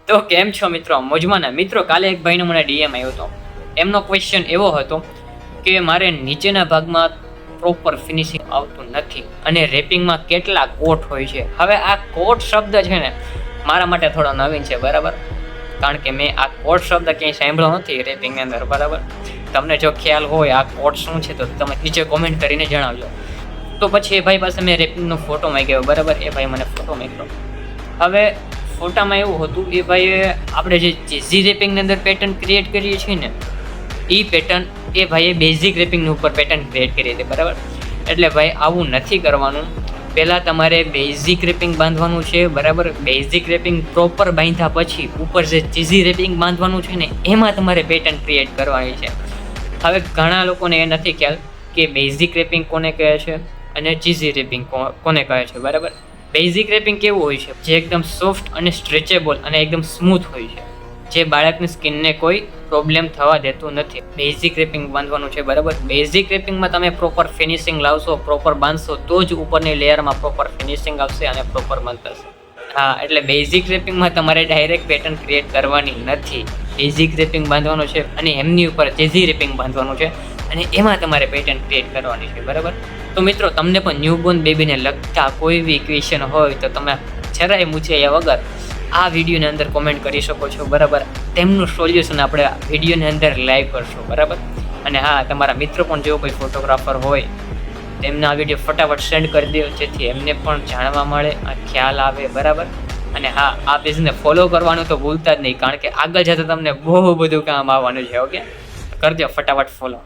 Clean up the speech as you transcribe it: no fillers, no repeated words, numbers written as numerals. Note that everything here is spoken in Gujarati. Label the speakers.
Speaker 1: તો કેમ છો મિત્રો? મોજમાં ને મિત્રો, કાલે એક ભાઈનો મને ડીએમ આવ્યો હતો. એમનો ક્વેશ્ચન એવો હતો કે મારે નીચેના ભાગમાં પ્રોપર ફિનિશિંગ આવતું નથી અને રેપિંગમાં કેટલા કોટ હોય છે. હવે આ કોટ શબ્દ છે ને મારા માટે થોડો નવીન છે, બરાબર? કારણ કે મેં આ કોટ શબ્દ ક્યાંય સાંભળ્યો નથી રેપિંગની અંદર, બરાબર? તમને જો ખ્યાલ હોય આ કોટ શું છે તો તમે નીચે કોમેન્ટ કરીને જણાવજો. તો પછી એ ભાઈ પાસે મેં રેપિંગનો ફોટો માંગ્યો, બરાબર? એ ભાઈ મને ફોટો માંગ્યો. હવે ફોટામાં એવું હતું, એ ભાઈએ આપણે જે ચીઝી રેપિંગની અંદર પેટર્ન ક્રિએટ કરીએ છીએ ને એ પેટર્ન એ ભાઈએ બેઝિક રેપિંગની ઉપર પેટર્ન ક્રિએટ કરી હતી, બરાબર? એટલે ભાઈ આવું નથી કરવાનું. પહેલાં તમારે બેઝિક રેપિંગ બાંધવાનું છે, બરાબર? બેઝિક રેપિંગ પ્રોપર બાંધ્યા પછી ઉપર જે ચીઝી રેપિંગ બાંધવાનું છે ને એમાં તમારે પેટર્ન ક્રિએટ કરવાની છે. હવે ઘણા લોકોને એ નથી ખ્યાલ કે બેઝિક રેપિંગ કોને કહે છે અને ચીઝી રેપિંગ કોને કહે છે, બરાબર? બેઝિક રેપિંગ કેવું હોય છે? જે એકદમ સોફ્ટ અને સ્ટ્રેચેબલ અને એકદમ સ્મૂથ હોય છે, જે બાળકની સ્કિનને કોઈ પ્રોબ્લેમ થવા દેતું નથી. બેઝિક રેપિંગ બાંધવાનું છે, બરાબર? બેઝિક રેપિંગમાં તમે પ્રોપર ફિનિશિંગ લાવશો, પ્રોપર બાંધશો તો જ ઉપરની લેયરમાં પ્રોપર ફિનિશિંગ આવશે અને પ્રોપર બાંધશે. હા, એટલે બેઝિક રેપિંગમાં તમારે ડાયરેક્ટ પેટર્ન ક્રિએટ કરવાની નથી. બેઝિક રેપિંગ બાંધવાનું છે અને એમની ઉપર ચીઝી રેપિંગ બાંધવાનું છે અને એમાં તમારે પેટર્ન ક્રિએટ કરવાની છે, બરાબર? તો મિત્રો, તમને પણ ન્યૂબોર્ન બેબીને લગતા કોઈ બી ક્વેશ્ચન હોય તો તમે જરાય મૂંઝાયા વગર આ વિડીયોની અંદર કોમેન્ટ કરી શકો છો, બરાબર? તેમનું સોલ્યુશન આપણે વિડીયોની અંદર લાઈવ કરશું, બરાબર? અને હા, તમારા મિત્રો પણ જો કોઈ ફોટોગ્રાફર હોય તેમને આ વિડીયો ફટાફટ સેન્ડ કરી દો, જેથી એમને પણ જાણવા મળે, ખ્યાલ આવે, બરાબર? અને હા, આ પેજને ફોલો કરવાનું તો ભૂલતા જ નહીં, કારણ કે આગળ જતાં તમને બહુ બધું કામ આવવાનું છે. ઓકે, કરજો ફટાફટ ફોલો.